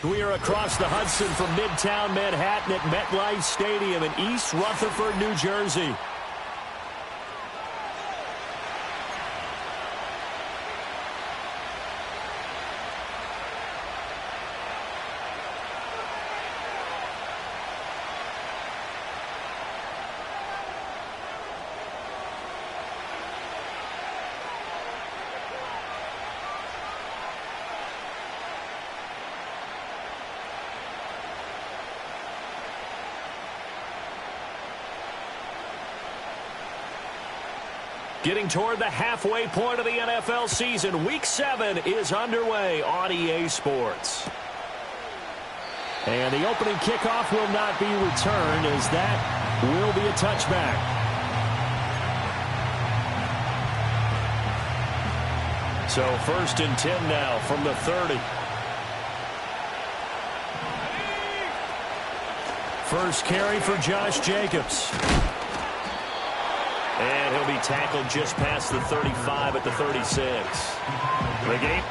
We are across the Hudson from Midtown Manhattan at MetLife Stadium in East Rutherford, New Jersey. Getting toward the halfway point of the NFL season, Week 7 is underway on EA Sports. And the opening kickoff will not be returned, as that will be a touchback. So 1st and 10 now from the 30. First carry for Josh Jacobs. And he'll be tackled just past the 35 at the 36. The game.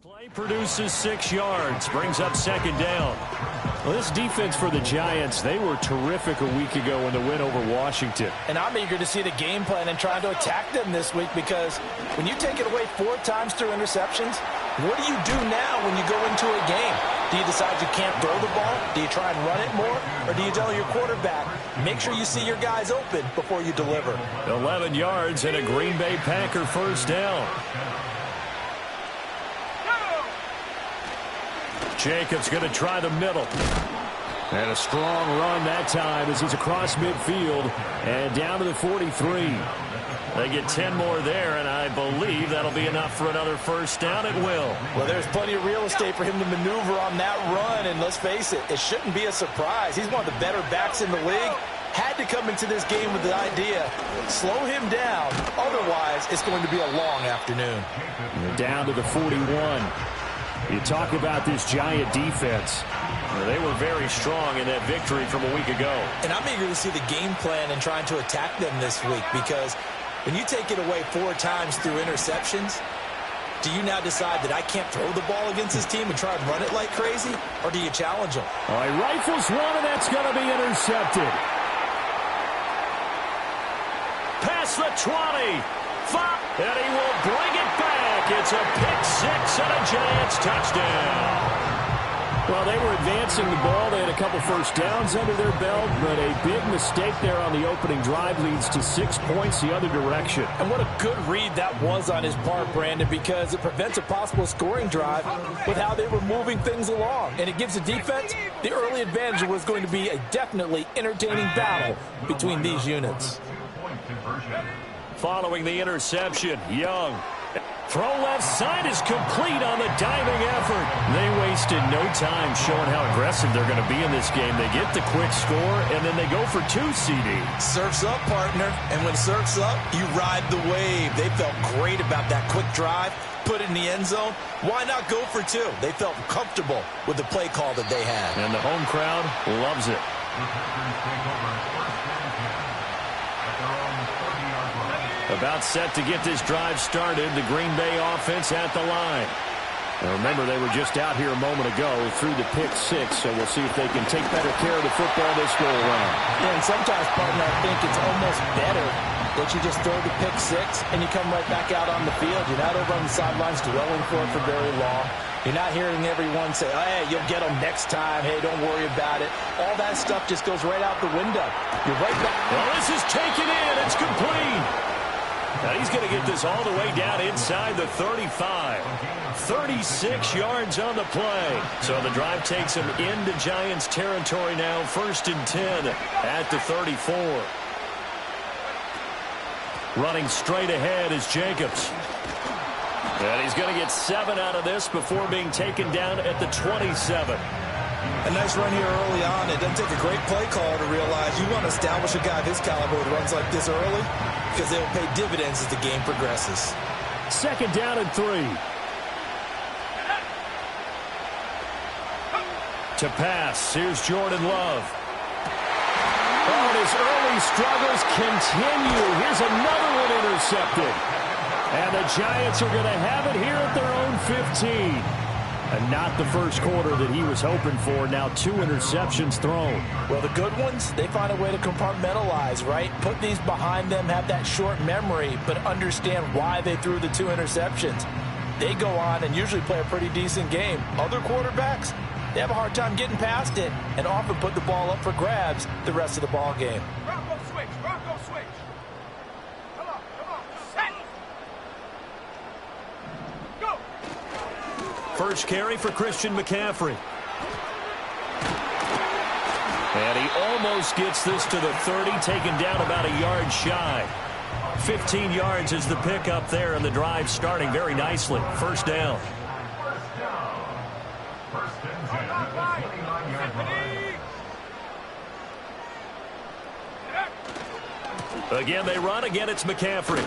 Play produces 6 yards, brings up 2nd down. Well, this defense for the Giants, they were terrific a week ago in the win over Washington. And I'm eager to see the game plan and trying to attack them this week, because when you take it away 4 times through interceptions, what do you do now when you go into a game? Do you decide you can't throw the ball? Do you try and run it more? Or do you tell your quarterback, make sure you see your guys open before you deliver? 11 yards and a Green Bay Packer 1st down. Jacobs going to try the middle. And a strong run that time as he's across midfield and down to the 43. They get 10 more there, and I believe that'll be enough for another 1st down. It will. Well, there's plenty of real estate for him to maneuver on that run, and let's face it, it shouldn't be a surprise. He's one of the better backs in the league. Had to come into this game with the idea, slow him down, otherwise it's going to be a long afternoon. They're down to the 41. You talk about this Giant defense. They were very strong in that victory from a week ago. And I'm eager to see the game plan and trying to attack them this week, because when you take it away 4 times through interceptions, do you now decide that I can't throw the ball against this team and try and run it like crazy? Or do you challenge them? All right, rifles one, and that's going to be intercepted. Past the 20. 5, and he will bring it back. It's a pick 6 and a Giants touchdown. Well, they were advancing the ball. They had a couple 1st downs under their belt, but a big mistake there on the opening drive leads to 6 points the other direction. And what a good read that was on his part, Brandon, because it prevents a possible scoring drive with how they were moving things along. And it gives the defense the early advantage. Was going to be a definitely entertaining battle between these units. Following the interception, Young. Throw left side is complete on the diving effort. They wasted no time showing how aggressive they're going to be in this game. They get the quick score, and then they go for 2, CD. Surf's up, partner. And when surf's up, you ride the wave. They felt great about that quick drive, put it in the end zone. Why not go for 2? They felt comfortable with the play call that they had. And the home crowd loves it. About set to get this drive started. The Green Bay offense at the line. Now remember, they were just out here a moment ago through the pick 6, so we'll see if they can take better care of the football this go around. Yeah, and sometimes, partner, I think it's almost better that you just throw the pick 6 and you come right back out on the field. You're not over on the sidelines dwelling for it for very long. You're not hearing everyone say, oh, hey, you'll get them next time. Hey, don't worry about it. All that stuff just goes right out the window. You're right back. Well, this is taken in. It's complete. Now he's going to get this all the way down inside the 35. 36 yards on the play. So the drive takes him into Giants territory now. 1st and 10 at the 34. Running straight ahead is Jacobs. And he's going to get 7 out of this before being taken down at the 27. A nice run here early on. It doesn't take a great play caller to realize you want to establish a guy of his caliber with runs like this early because they will pay dividends as the game progresses. 2nd down and 3. To pass, here's Jordan Love. Oh, and his early struggles continue. Here's another one intercepted. And the Giants are going to have it here at their own 15. And not the first quarter that he was hoping for. Now 2 interceptions thrown. Well, the good ones, they find a way to compartmentalize, right? Put these behind them, have that short memory, but understand why they threw the 2 interceptions. They go on and usually play a pretty decent game. Other quarterbacks, they have a hard time getting past it and often put the ball up for grabs the rest of the ball game. Bronco switch, Bronco switch. Come on, set. Go. First carry for Christian McCaffrey. And he almost gets this to the 30, taken down about a yard shy. 15 yards is the pickup there, and the drive starting very nicely. First down. Again, they run. Again, it's McCaffrey.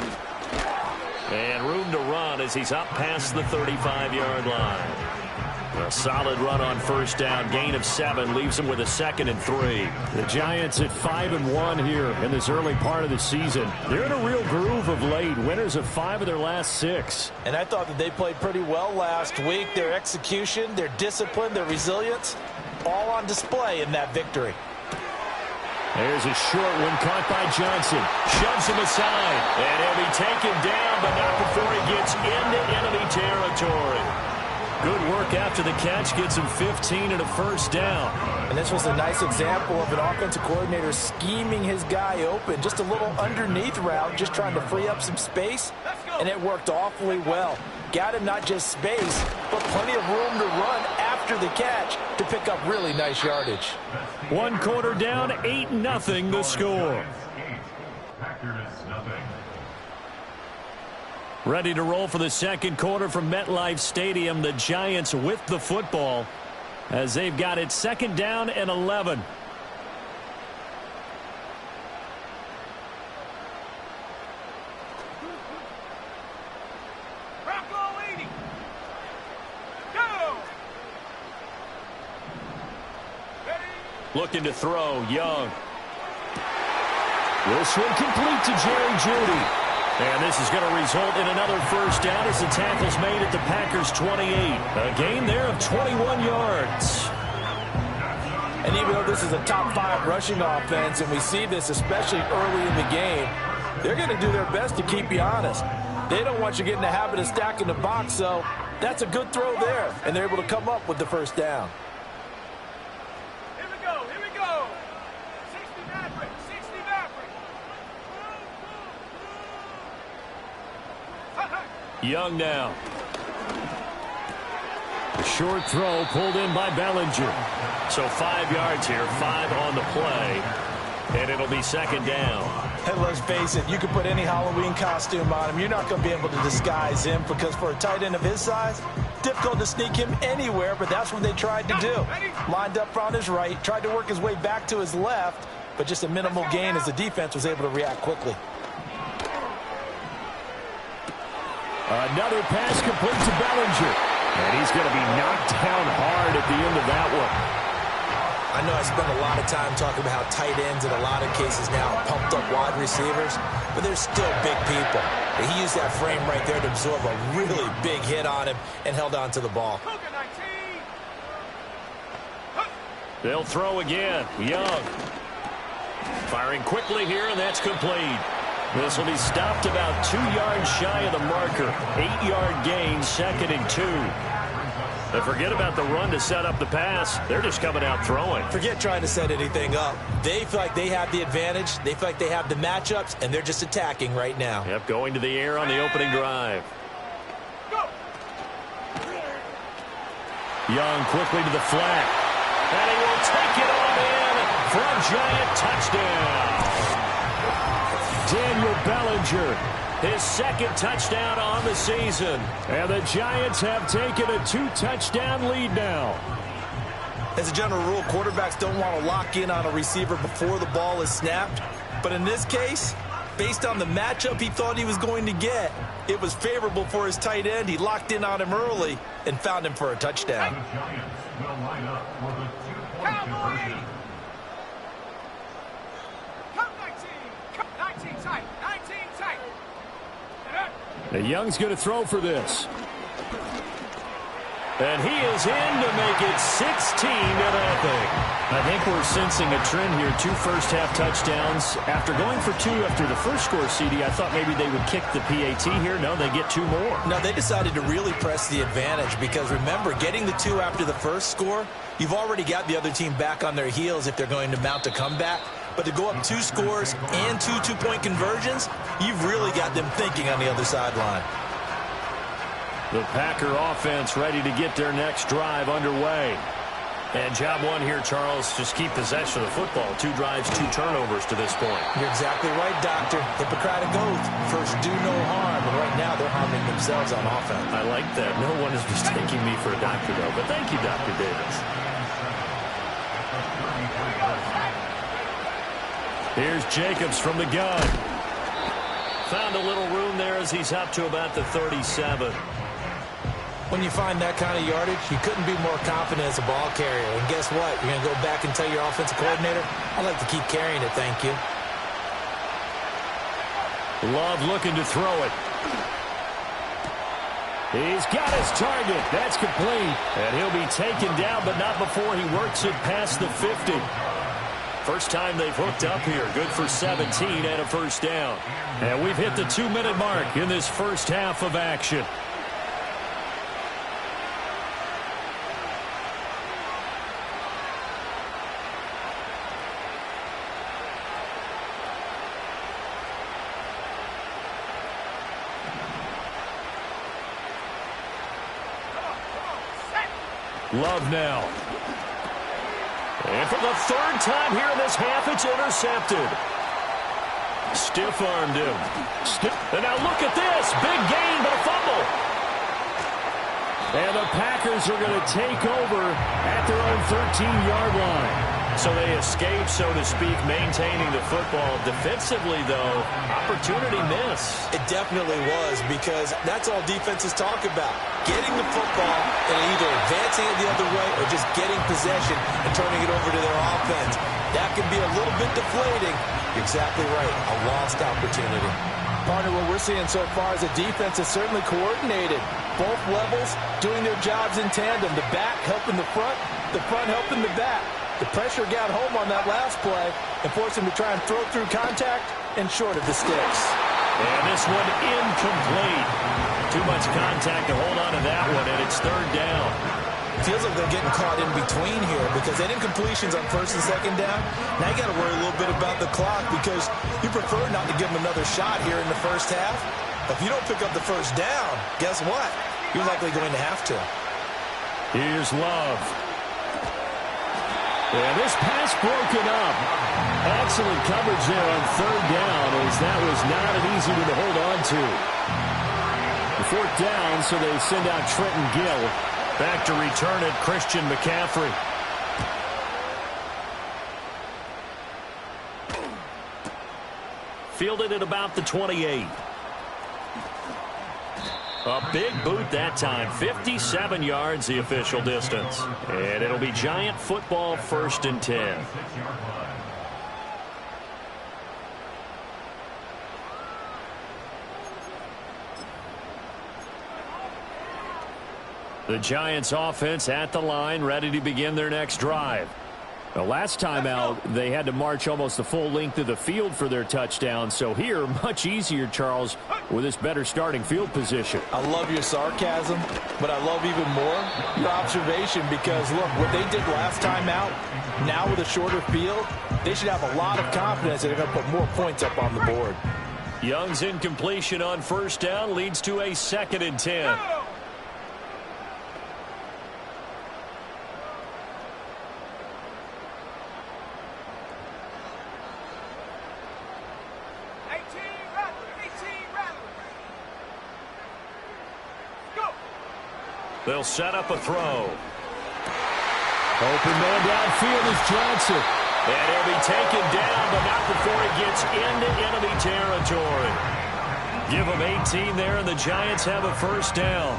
And room to run as he's up past the 35-yard line. A solid run on first down. Gain of 7 leaves him with a 2nd and 3. The Giants at 5-1 here in this early part of the season. They're in a real groove of late. Winners of 5 of their last 6. And I thought that they played pretty well last week. Their execution, their discipline, their resilience, all on display in that victory. There's a short one caught by Johnson. Shoves him aside. And he'll be taken down, but not before he gets into enemy territory. Good work after the catch. Gets him 15 and a first down. And this was a nice example of an offensive coordinator scheming his guy open. Just a little underneath route, just trying to free up some space. And it worked awfully well. Got him not just space, but plenty of room to run after the catch to pick up really nice yardage. 1 quarter down, 8-0 the score. Ready to roll for the 2nd quarter from MetLife Stadium. The Giants with the football as they've got it 2nd down and 11. Bronco leading. Go. Ready. Looking to throw, Young. This one complete to Jerry Jeudy. And this is going to result in another first down as the tackle's made at the Packers' 28. A gain there of 21 yards. And even though this is a top 5 rushing offense, and we see this especially early in the game, they're going to do their best to keep you honest. They don't want you getting the habit of stacking the box, so that's a good throw there. And they're able to come up with the first down. Here we go, here we go. 60 Maverick, 60 Maverick. Young now. Short throw pulled in by Bellinger. So 5 yards here, 5 on the play. And it'll be 2nd down. And let's face it, you can put any Halloween costume on him. You're not going to be able to disguise him because for a tight end of his size, difficult to sneak him anywhere, but that's what they tried to do. Lined up on his right, tried to work his way back to his left, but just a minimal gain as the defense was able to react quickly. Another pass complete to Bellinger. And he's going to be knocked down hard at the end of that one. I know I spend a lot of time talking about how tight ends in a lot of cases now pumped up wide receivers, but they're still big people. And he used that frame right there to absorb a really big hit on him and held on to the ball. They'll throw again. Young. Firing quickly here, and that's complete. This will be stopped about 2 yards shy of the marker. 8-yard gain, 2nd and 2. And forget about the run to set up the pass. They're just coming out throwing. Forget trying to set anything up. They feel like they have the advantage. They feel like they have the matchups, and they're just attacking right now. Yep, going to the air on the opening drive. Go. Young quickly to the flat. And he will take it on in for a Giant touchdown. Daniel Bellinger, his 2nd touchdown on the season. And the Giants have taken a 2-touchdown lead now. As a general rule, quarterbacks don't want to lock in on a receiver before the ball is snapped. But in this case, based on the matchup he thought he was going to get, it was favorable for his tight end. He locked in on him early and found him for a touchdown. The Giants will line up for the two-point conversion. Come 19. Come 19 tight. 19 tight. The Young's going to throw for this. And he is in to make it 16-0. I think we're sensing a trend here. 2 first-half touchdowns. After going for 2 after the first score, CD, I thought maybe they would kick the PAT here. No, they get 2 more. No, they decided to really press the advantage because, remember, getting the 2 after the first score, you've already got the other team back on their heels if they're going to mount a comeback. But to go up 2 scores and 2 two-point conversions, you've really got them thinking on the other sideline. The Packer offense ready to get their next drive underway. And job one here, Charles, just keep possession of the football. 2 drives, 2 turnovers to this point. You're exactly right, Doctor. Hippocratic oath. First, do no harm. And right now, they're harming themselves on offense. I like that. No one is mistaking me for a doctor, though. But thank you, Dr. Davis. Here's Jacobs from the gun. Found a little room there as he's up to about the 37. When you find that kind of yardage, you couldn't be more confident as a ball carrier. And guess what? You're going to go back and tell your offensive coordinator, I'd like to keep carrying it, thank you. Love looking to throw it. He's got his target. That's complete. And he'll be taken down, but not before he works it past the 50. First time they've hooked up here. Good for 17 and a first down. And we've hit the 2-minute mark in this first half of action. Love now. And for the 3rd time here in this half, it's intercepted. Stiff-armed him. And now look at this. Big gain, but a fumble. And the Packers are going to take over at their own 13-yard line. So they escape, so to speak, maintaining the football. Defensively, though, opportunity miss. It definitely was, because that's all defenses talk about. Getting the football and either advancing it the other way or just getting possession and turning it over to their offense. That can be a little bit deflating. You're exactly right. A lost opportunity. Partner, what we're seeing so far is a defense is certainly coordinated. Both levels doing their jobs in tandem. The back helping the front helping the back. The pressure got home on that last play and forced him to try and throw through contact and short of the sticks. And this one incomplete. Too much contact to hold on to that one, and it's 3rd down. Feels like they're getting caught in between here because they didn't incompletions on 1st and 2nd down. Now you got to worry a little bit about the clock because you prefer not to give them another shot here in the first half. If you don't pick up the first down, guess what? You're likely going to have to. Here's Love. And this pass broken up. Excellent coverage there on 3rd down, as that was not an easy one to hold on to. The 4th down, so they send out Trenton Gill. Back to return it, Christian McCaffrey. Fielded at about the 28. A big boot that time. 57 yards the official distance. And it'll be Giant football 1st and 10. The Giants offense at the line, ready to begin their next drive. The last time out, they had to march almost the full length of the field for their touchdown. So here, much easier, Charles, with this better starting field position. I love your sarcasm, but I love even more your observation because, look, what they did last time out, now with a shorter field, they should have a lot of confidence that they're going to put more points up on the board. Young's incompletion on 1st down leads to a 2nd and 10. They'll set up a throw. Open man downfield is Johnson. And he'll be taken down, but not before he gets into enemy territory. Give him 18 there, and the Giants have a first down.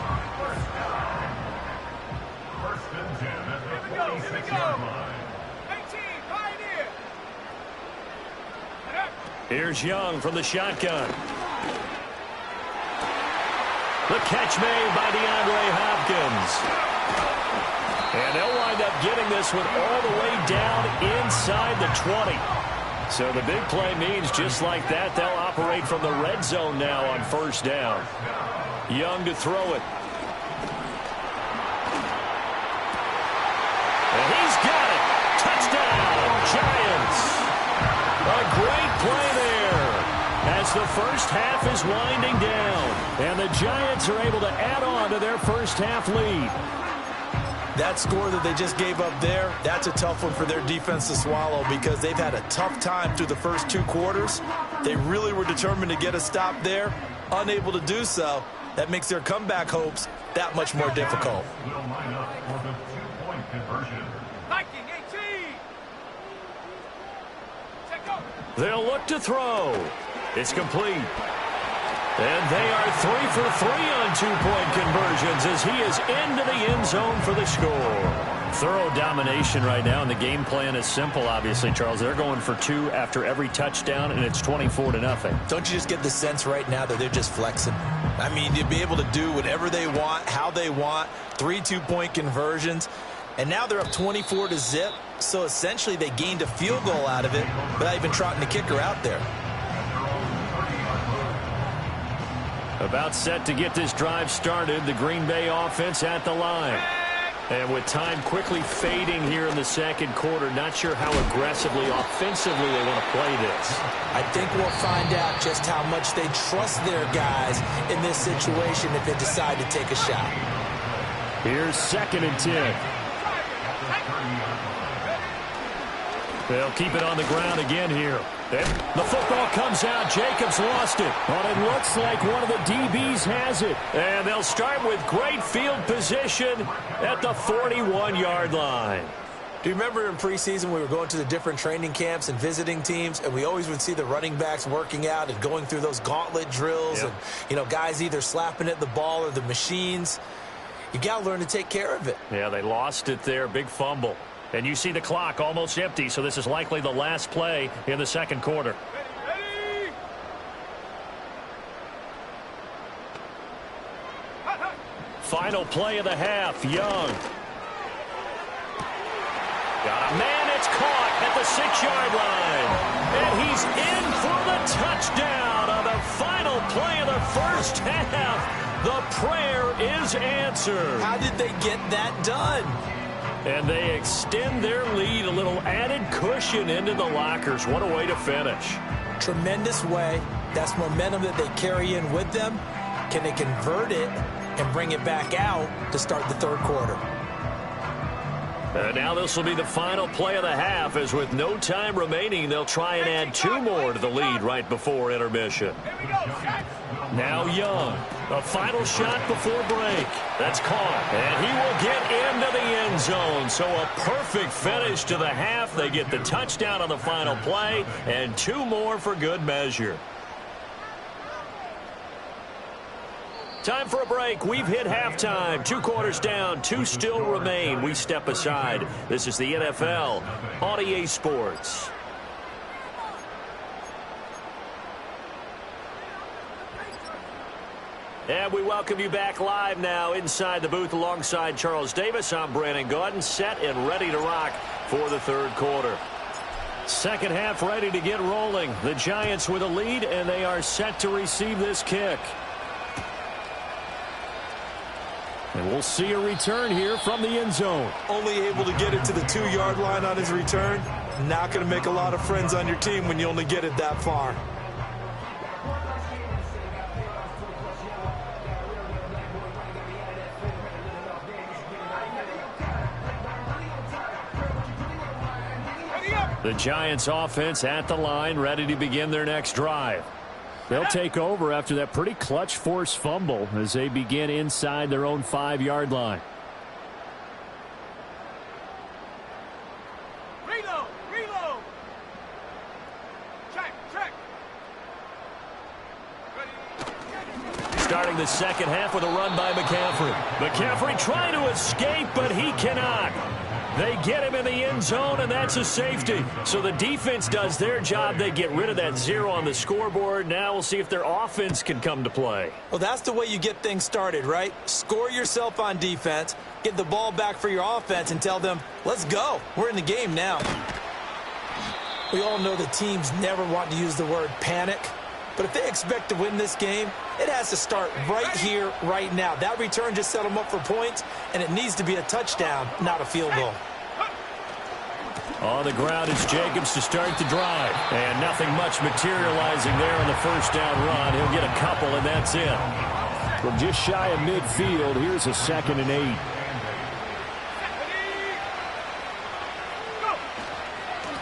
First and 10 at the 46-yard line. 18, pioneer. Here's Young from the shotgun. The catch made by DeAndre Hopkins. And they'll wind up getting this one all the way down inside the 20. So the big play means just like that, they'll operate from the red zone now on first down. Young to throw it. And he's got it. Touchdown, Giants. A great play there as the first half is winding down. And the Giants are able to add on to their first half lead. That score that they just gave up there, that's a tough one for their defense to swallow because they've had a tough time through the first 2 quarters. They really were determined to get a stop there, unable to do so. That makes their comeback hopes that much more difficult. Will line up for the 2-point conversion. Viking 18. Check go. They'll look to throw. It's complete. And they are 3 for 3 on 2-point conversions as he is into the end zone for the score. Thorough domination right now, and the game plan is simple, obviously, Charles. They're going for 2 after every touchdown, and it's 24-0. Don't you just get the sense right now that they're just flexing? I mean, to be able to do whatever they want, how they want, 3 2-point conversions, and now they're up 24-0, so essentially they gained a field goal out of it without even trotting the kicker out there. About set to get this drive started, the Green Bay offense at the line. And with time quickly fading here in the second quarter, not sure how aggressively, offensively they want to play this. I think we'll find out just how much they trust their guys in this situation if they decide to take a shot. Here's 2nd and 10. They'll keep it on the ground again here. The football comes out. Jacobs lost it. But it looks like one of the DBs has it. And they'll start with great field position at the 41-yard line. Do you remember in preseason we were going to the different training camps and visiting teams, and we always would see the running backs working out and going through those gauntlet drills, and, you know, guys either slapping at the ball or the machines. You got to learn to take care of it. Yeah, they lost it there. Big fumble. And you see the clock almost empty, so this is likely the last play in the second quarter. Ready. Final play of the half, Young. Got a man, it's caught at the 6-yard line. And he's in for the touchdown on the final play of the first half. The prayer is answered. How did they get that done? And they extend their lead, a little added cushion into the lockers. What a way to finish. Tremendous way. That's momentum that they carry in with them. Can they convert it and bring it back out to start the third quarter? And now this will be the final play of the half, as with no time remaining, they'll try and add 2 more to the lead right before intermission. Now Young, a final shot before break. That's caught, and he will get into the end zone. So a perfect finish to the half. They get the touchdown on the final play, and 2 more for good measure. Time for a break. We've hit halftime. 2 quarters down. 2 still remain. We step aside. This is the NFL on EA Sports. And we welcome you back live now inside the booth alongside Charles Davis. I'm Brandon Gaudin, set and ready to rock for the third quarter. Second half ready to get rolling. The Giants with a lead, and they are set to receive this kick. And we'll see a return here from the end zone. Only able to get it to the 2-yard line on his return. Not going to make a lot of friends on your team when you only get it that far. The Giants offense at the line, ready to begin their next drive. They'll take over after that pretty clutch forced fumble as they begin inside their own 5-yard line. starting the second half with a run by McCaffrey. McCaffrey trying to escape, but he cannot. They get him in the end zone, and that's a safety. So the defense does their job. They get rid of that 0 on the scoreboard. Now we'll see if their offense can come to play. Well, that's the way you get things started, right? Score yourself on defense, get the ball back for your offense, and tell them, let's go. We're in the game now. We all know the teams never want to use the word panic. But if they expect to win this game, it has to start right here, right now. That return just set them up for points, and it needs to be a touchdown, not a field goal. On the ground is Jacobs to start the drive. And nothing much materializing there on the first down run. He'll get a couple, and that's it. From just shy of midfield, here's a 2nd and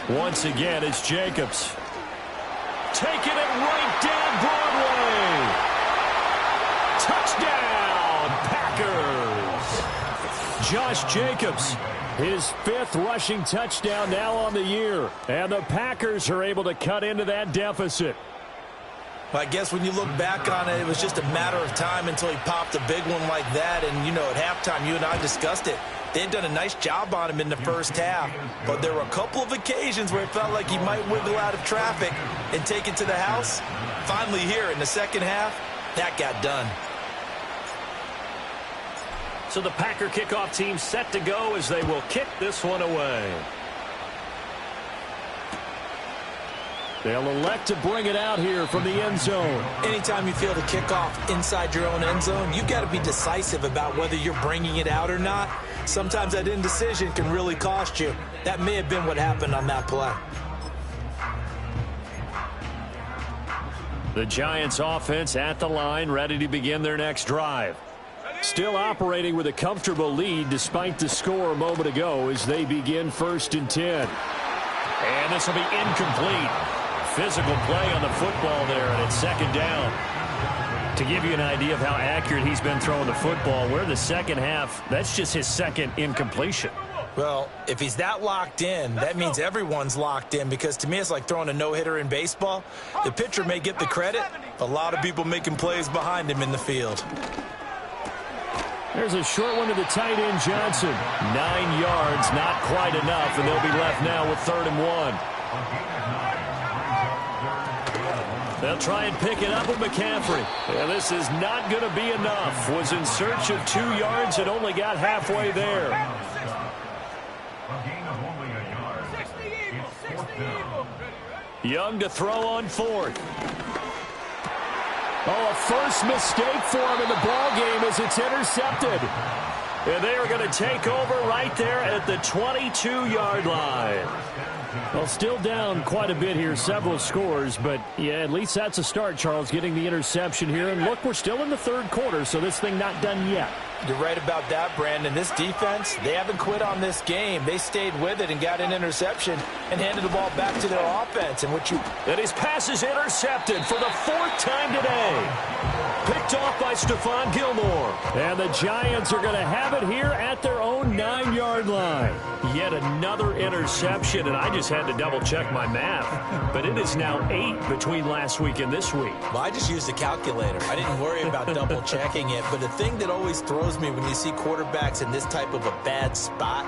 8. Once again, it's Jacobs. Taking it right down Broadway. Touchdown, Packers. Josh Jacobs, his 5th rushing touchdown now on the year. And the Packers are able to cut into that deficit. Well, I guess when you look back on it, it was just a matter of time until he popped a big one like that. And, you know, at halftime, you and I discussed it. They had done a nice job on him in the first half. But there were a couple of occasions where it felt like he might wiggle out of traffic and take it to the house. Finally here in the second half, that got done. So the Packer kickoff team set to go as they will kick this one away. They'll elect to bring it out here from the end zone. Anytime you feel the kickoff inside your own end zone, you've got to be decisive about whether you're bringing it out or not. Sometimes that indecision can really cost you. That may have been what happened on that play. The Giants offense at the line, ready to begin their next drive. Still operating with a comfortable lead despite the score a moment ago as they begin 1st and 10. And this will be incomplete. Physical play on the football there, and it's 2nd down. To give you an idea of how accurate he's been throwing the football, we're in the second half. That's just his 2nd incompletion. Well, if he's that locked in, that means everyone's locked in, because to me it's like throwing a no-hitter in baseball. The pitcher may get the credit, a lot of people making plays behind him in the field. There's a short one to the tight end, Johnson. 9 yards, not quite enough, and they'll be left now with 3rd and 1. They'll try and pick it up with McCaffrey. And this is not going to be enough. Was in search of 2 yards and only got halfway there. Young to throw on 4th. Oh, a first mistake for him in the ball game as it's intercepted. And they are going to take over right there at the 22-yard line. Well, still down quite a bit here, several scores, but yeah, at least that's a start, Charles, getting the interception here. And look, we're still in the 3rd quarter, so this thing not done yet. You're right about that, Brandon. This defense, they haven't quit on this game. They stayed with it and got an interception and handed the ball back to their offense. And his pass is intercepted for the 4th time today. Picked off by Stephon Gilmore. And the Giants are going to have it here at their own 9-yard line. Yet another interception, and I just had to double-check my math. But it is now 8 between last week and this week. Well, I just used a calculator. I didn't worry about double-checking it. But the thing that always throws me when you see quarterbacks in this type of a bad spot,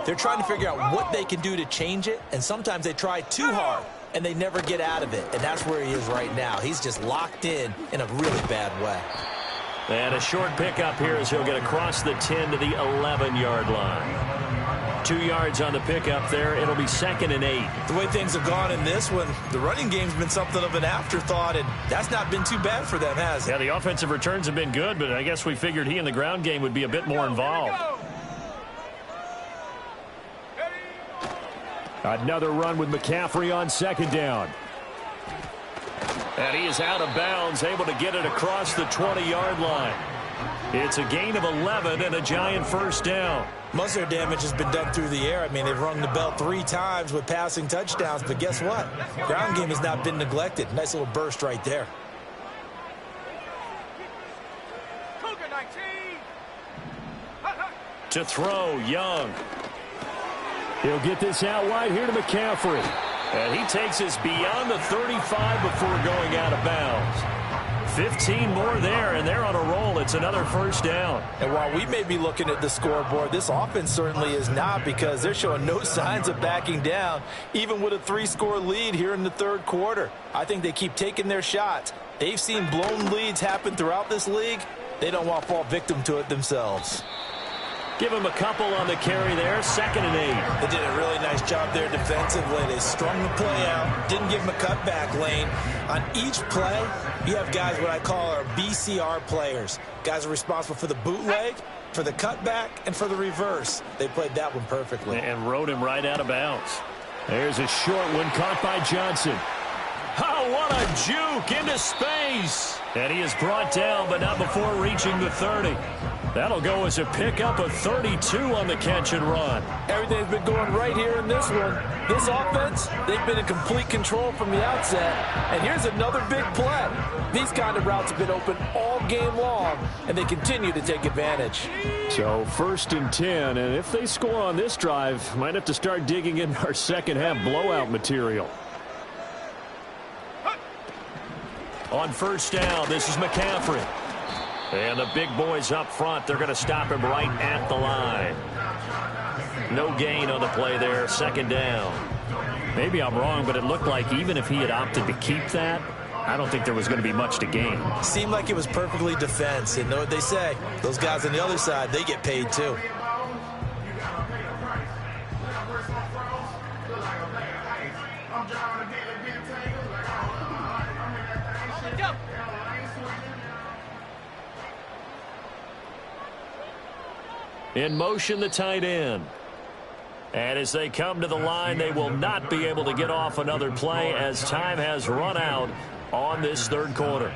they're trying to figure out what they can do to change it, and sometimes they try too hard, and they never get out of it, and that's where he is right now. He's just locked in a really bad way. And a short pickup here as he'll get across the 10 to the 11-yard line. 2 yards on the pickup there. It'll be 2nd and 8. The way things have gone in this one, the running game's been something of an afterthought, and that's not been too bad for them, has it? Yeah, the offensive returns have been good, but I guess we figured he in the ground game would be a bit more involved. Another run with McCaffrey on 2nd down. And he is out of bounds, able to get it across the 20-yard line. It's a gain of 11 and a Giant 1st down. Most of their damage has been done through the air. I mean, they've rung the bell 3 times with passing touchdowns, but guess what? Ground game has not been neglected. Nice little burst right there. To throw, Young. He'll get this out wide here to McCaffrey. And he takes us beyond the 35 before going out of bounds. 15 more there, and they're on a roll. It's another first down. And while we may be looking at the scoreboard, this offense certainly is not, because they're showing no signs of backing down, even with a 3-score lead here in the third quarter. I think they keep taking their shots. They've seen blown leads happen throughout this league. They don't want to fall victim to it themselves. Give him a couple on the carry there. 2nd and 8. They did a really nice job there defensively. They strung the play out, didn't give him a cutback lane. On each play, you have guys what I call our BCR players. Guys are responsible for the bootleg, for the cutback, and for the reverse. They played that one perfectly. And rode him right out of bounds. There's a short one caught by Johnson. Oh, what a juke into space. And he is brought down, but not before reaching the 30. That'll go as a pickup of 32 on the catch and run. Everything's been going right here in this one. This offense, they've been in complete control from the outset. And here's another big play. These kind of routes have been open all game long, and they continue to take advantage. So 1st and 10, and if they score on this drive, might have to start digging in our second half blowout material. On 1st down, this is McCaffrey. And the big boys up front, they're going to stop him right at the line. No gain on the play there, 2nd down. Maybe I'm wrong, but it looked like even if he had opted to keep that, I don't think there was going to be much to gain. Seemed like it was perfectly defense. And know what they say, those guys on the other side, they get paid too. In motion, the tight end. And as they come to the line, they will not be able to get off another play as time has run out on this third quarter.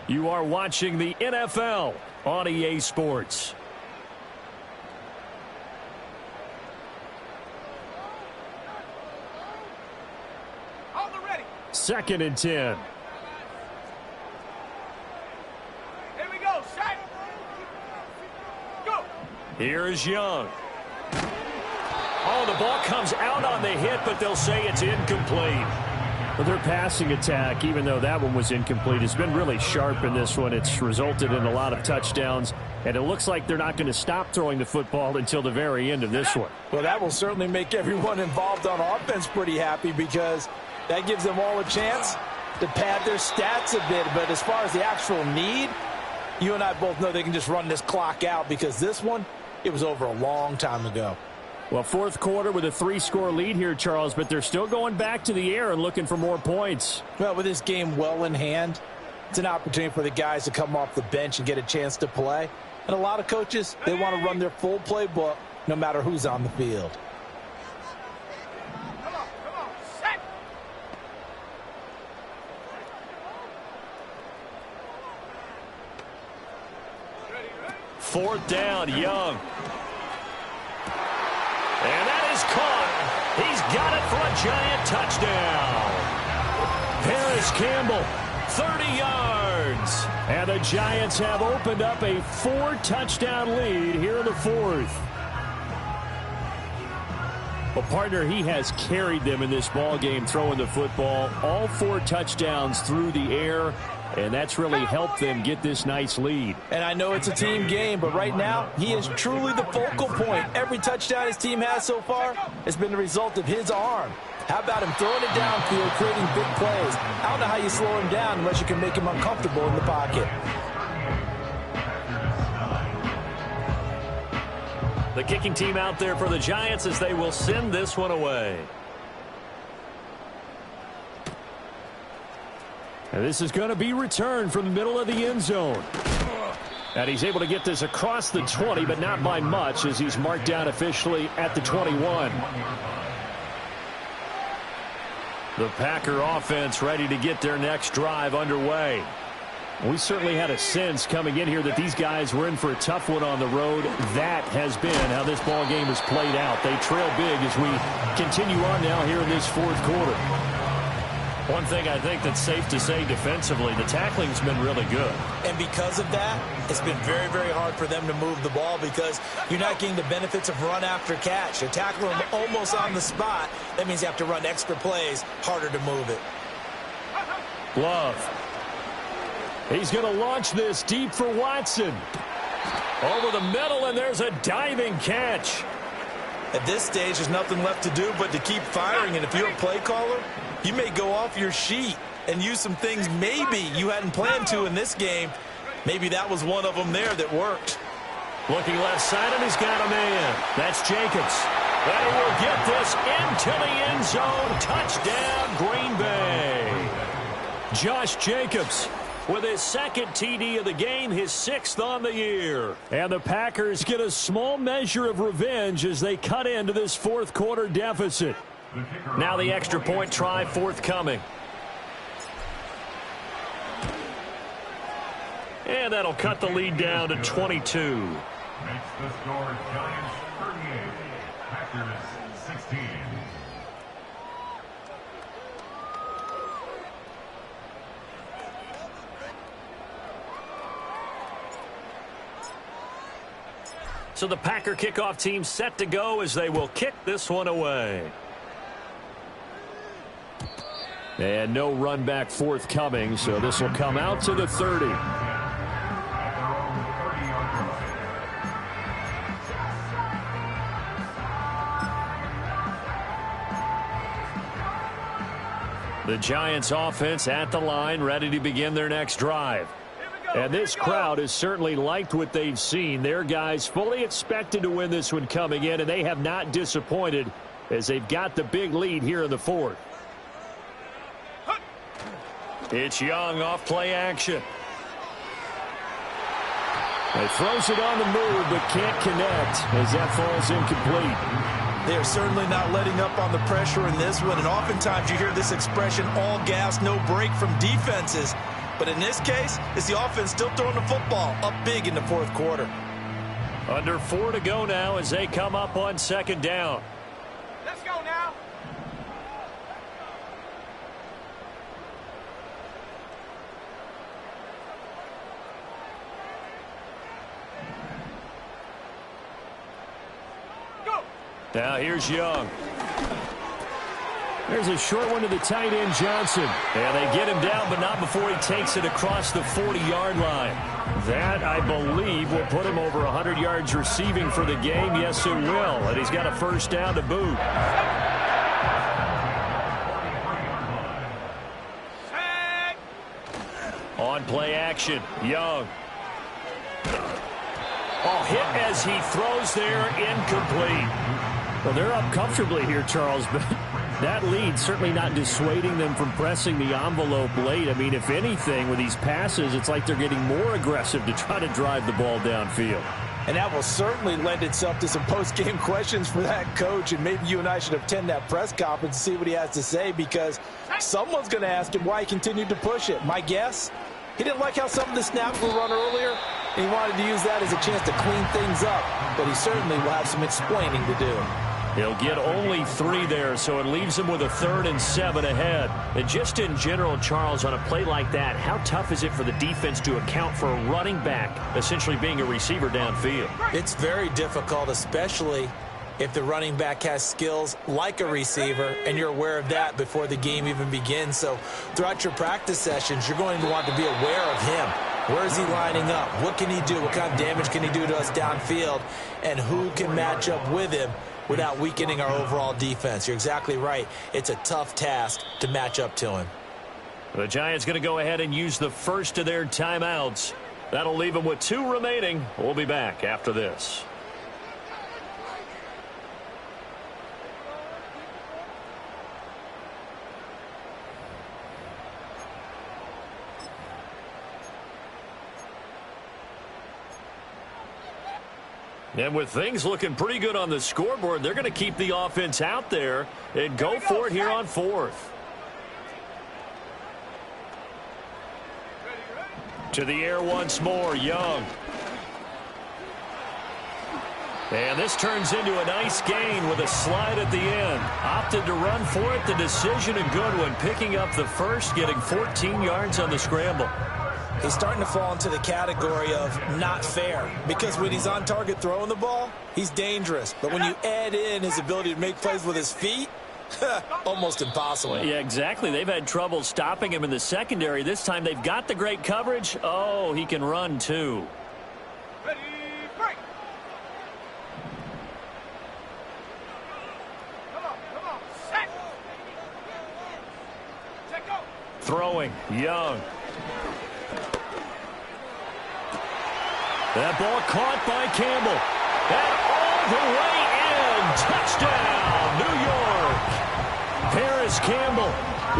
You are watching the NFL on EA Sports. On the ready. 2nd and 10. Here we go. Set. Go. Here is Young. Oh, the ball comes out on the hit, but they'll say it's incomplete. Well, their passing attack, even though that one was incomplete, has been really sharp in this one. It's resulted in a lot of touchdowns, and it looks like they're not going to stop throwing the football until the very end of this one. Well, that will certainly make everyone involved on offense pretty happy, because that gives them all a chance to pad their stats a bit. But as far as the actual need, you and I both know they can just run this clock out, because this one, it was over a long time ago. Well, 4th quarter with a 3-score lead here, Charles, but they're still going back to the air and looking for more points. Well, with this game well in hand, it's an opportunity for the guys to come off the bench and get a chance to play. And a lot of coaches, they want to run their full playbook no matter who's on the field. Come on. Set. 4th down, Young. And that is caught. He's got it for a giant touchdown. Paris Campbell, 30 yards. And the Giants have opened up a 4-touchdown lead here in the 4th. Well, partner, he has carried them in this ball game throwing the football. All 4 touchdowns through the air. And that's really helped them get this nice lead. And I know it's a team game, but right now, he is truly the focal point. Every touchdown his team has so far has been the result of his arm. How about him throwing it downfield, creating big plays? I don't know how you slow him down unless you can make him uncomfortable in the pocket. The kicking team out there for the Giants as they will send this one away. And this is going to be returned from the middle of the end zone. And he's able to get this across the 20, but not by much, as he's marked down officially at the 21. The Packer offense ready to get their next drive underway. We certainly had a sense coming in here that these guys were in for a tough one on the road. That has been how this ball game has played out. They trail big as we continue on now here in this 4th quarter. One thing I think that's safe to say defensively, the tackling's been really good. And because of that, it's been very, very hard for them to move the ball, because you're not getting the benefits of run after catch. You're tackling them almost on the spot. That means you have to run extra plays, harder to move it. Love. He's going to launch this deep for Watson. Over the middle, and there's a diving catch. At this stage, there's nothing left to do but to keep firing. And if you're a play caller, you may go off your sheet and use some things maybe you hadn't planned to in this game. Maybe that was one of them there that worked. Looking left side, and he's got a man. That's Jacobs. And he will get this into the end zone. Touchdown, Green Bay. Josh Jacobs with his second TD of the game, his 6th on the year. And the Packers get a small measure of revenge as they cut into this fourth quarter deficit. Now the extra point try forthcoming. And that'll cut the lead down to 22. Makes the score Giants 38, Packers 16. So the Packer kickoff team set to go as they will kick this one away. And no run back forthcoming, so this will come out to the 30. The Giants offense at the line, ready to begin their next drive. And this crowd has certainly liked what they've seen. Their guys fully expected to win this one coming in, and they have not disappointed as they've got the big lead here in the fourth. It's Young off play action. He throws it on the move but can't connect as that falls incomplete. They are certainly not letting up on the pressure in this one, and oftentimes you hear this expression, all gas, no break from defenses. But in this case, it's the offense still throwing the football up big in the fourth quarter. Under 4 to go now as they come up on second down. Let's go now. Go. Now here's Young. There's a short one to the tight end, Johnson. And they get him down, but not before he takes it across the 40-yard line. That, I believe, will put him over 100 yards receiving for the game. Yes, it will. And he's got a first down to boot. On play action, Young. Oh, hit as he throws there, incomplete. Well, they're up comfortably here, Charles, but that lead certainly not dissuading them from pressing the envelope late. I mean, if anything, with these passes, it's like they're getting more aggressive to try to drive the ball downfield. And that will certainly lend itself to some post-game questions for that coach, and maybe you and I should attend that press conference and see what he has to say, because someone's going to ask him why he continued to push it. My guess, he didn't like how some of the snaps were run earlier, and he wanted to use that as a chance to clean things up, but he certainly will have some explaining to do. He'll get only 3 there, so it leaves him with a 3rd and 7 ahead. And just in general, Charles, on a play like that, how tough is it for the defense to account for a running back essentially being a receiver downfield? It's very difficult, especially if the running back has skills like a receiver, and you're aware of that before the game even begins. So throughout your practice sessions, you're going to want to be aware of him. Where is he lining up? What can he do? What kind of damage can he do to us downfield? And who can match up with him without weakening our overall defense? You're exactly right. It's a tough task to match up to him. The Giants going to go ahead and use the first of their timeouts. That'll leave them with 2 remaining. We'll be back after this. And with things looking pretty good on the scoreboard, they're going to keep the offense out there and go for it here on 4th. To the air once more, Young. And this turns into a nice gain with a slide at the end. Opted to run for it. The decision a good one. Picking up the first, getting 14 yards on the scramble. He's starting to fall into the category of not fair, because when he's on target throwing the ball, he's dangerous. But when you add in his ability to make plays with his feet, Almost impossible. Yeah, exactly. They've had trouble stopping him in the secondary. This time they've got the great coverage. Oh, he can run too. Ready, break. Come on, set. Set, go. Throwing, Young. That ball caught by Campbell. And all the way in. Touchdown, New York. Paris Campbell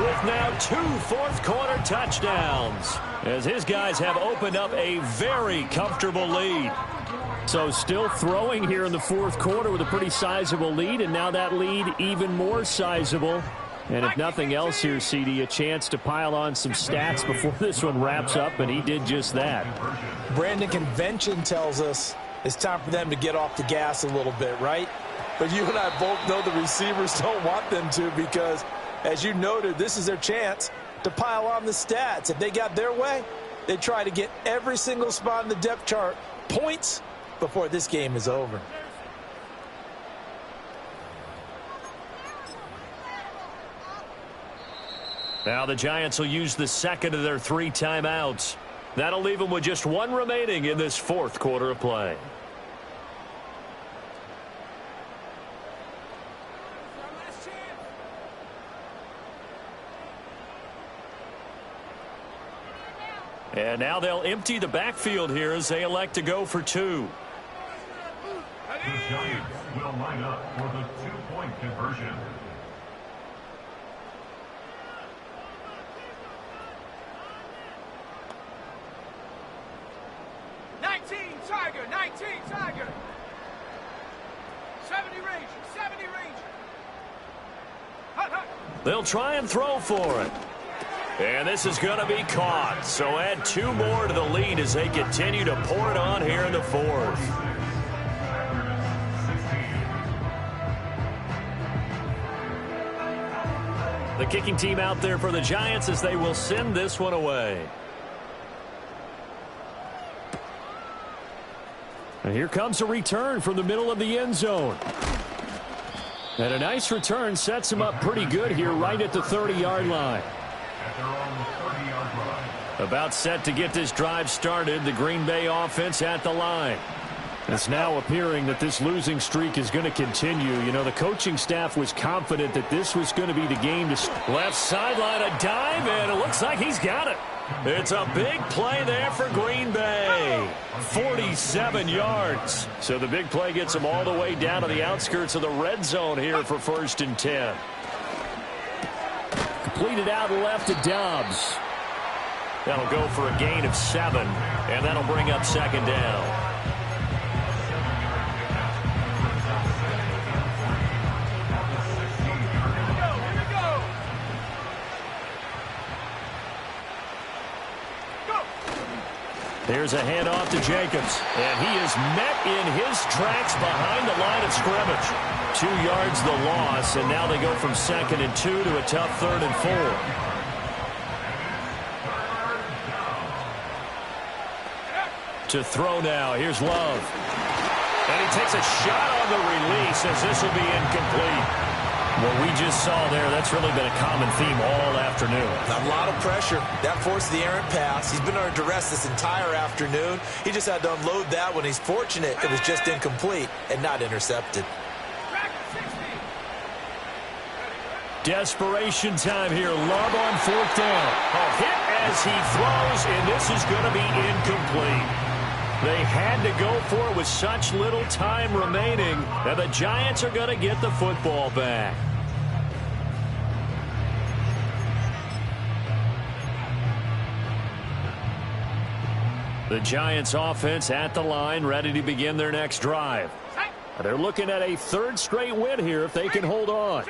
with now 2 fourth-quarter touchdowns, as his guys have opened up a very comfortable lead. So still throwing here in the fourth quarter with a pretty sizable lead, and now that lead even more sizable. And if nothing else here, CD, a chance to pile on some stats before this one wraps up, and he did just that. Brandon, convention tells us it's time for them to get off the gas a little bit, right? But you and I both know the receivers don't want them to, because, as you noted, this is their chance to pile on the stats. If they got their way, they try to get every single spot in the depth chart points before this game is over. Now the Giants will use the second of their 3 timeouts. That'll leave them with just 1 remaining in this fourth quarter of play. And now they'll empty the backfield here as they elect to go for 2. The Giants will line up for the 2-point conversion. Tiger. 70 Ranger. Hut. They'll try and throw for it. And this is going to be caught. So add 2 more to the lead as they continue to pour it on here in the fourth. The kicking team out there for the Giants as they will send this one away. And here comes a return from the middle of the end zone. And a nice return sets him up pretty good here right at the 30-yard line. At their own 30-yard line. About set to get this drive started, the Green Bay offense at the line. It's now appearing that this losing streak is going to continue. You know, the coaching staff was confident that this was going to be the game to left sideline, a dive, and it looks like he's got it. It's a big play there for Green Bay. 47 yards. So the big play gets them all the way down to the outskirts of the red zone here for 1st and 10. Completed out left to Dobbs. That'll go for a gain of 7, and that'll bring up 2nd down. There's a handoff to Jacobs, and he is met in his tracks behind the line of scrimmage. 2 yards the loss, and now they go from 2nd and 2 to a tough 3rd and 4. To throw now, here's Love. And he takes a shot on the release as this will be incomplete. What we just saw there, that's really been a common theme all afternoon. A lot of pressure. That forced the errant pass. He's been under duress this entire afternoon. He just had to unload that one. He's fortunate it was just incomplete and not intercepted. Desperation time here. Love on 4th down. A hit as he throws, and this is going to be incomplete. They had to go for it with such little time remaining, and the Giants are going to get the football back. The Giants offense at the line, ready to begin their next drive. They're looking at a 3rd straight win here if they can hold on.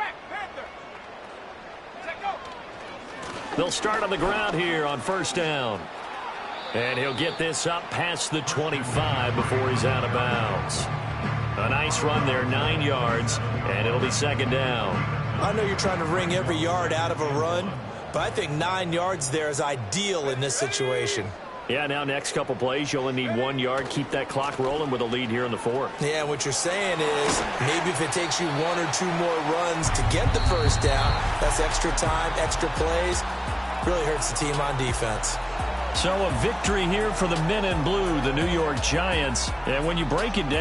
They'll start on the ground here on 1st down. And he'll get this up past the 25 before he's out of bounds. A nice run there, 9 yards, and it'll be 2nd down. I know you're trying to wring every yard out of a run, but I think 9 yards there is ideal in this situation. Yeah, now next couple plays, you only need 1 yard. Keep that clock rolling with a lead here in the fourth. Yeah, what you're saying is maybe if it takes you 1 or 2 more runs to get the first down, that's extra time, extra plays. Really hurts the team on defense. So a victory here for the men in blue, the New York Giants. And when you break it down,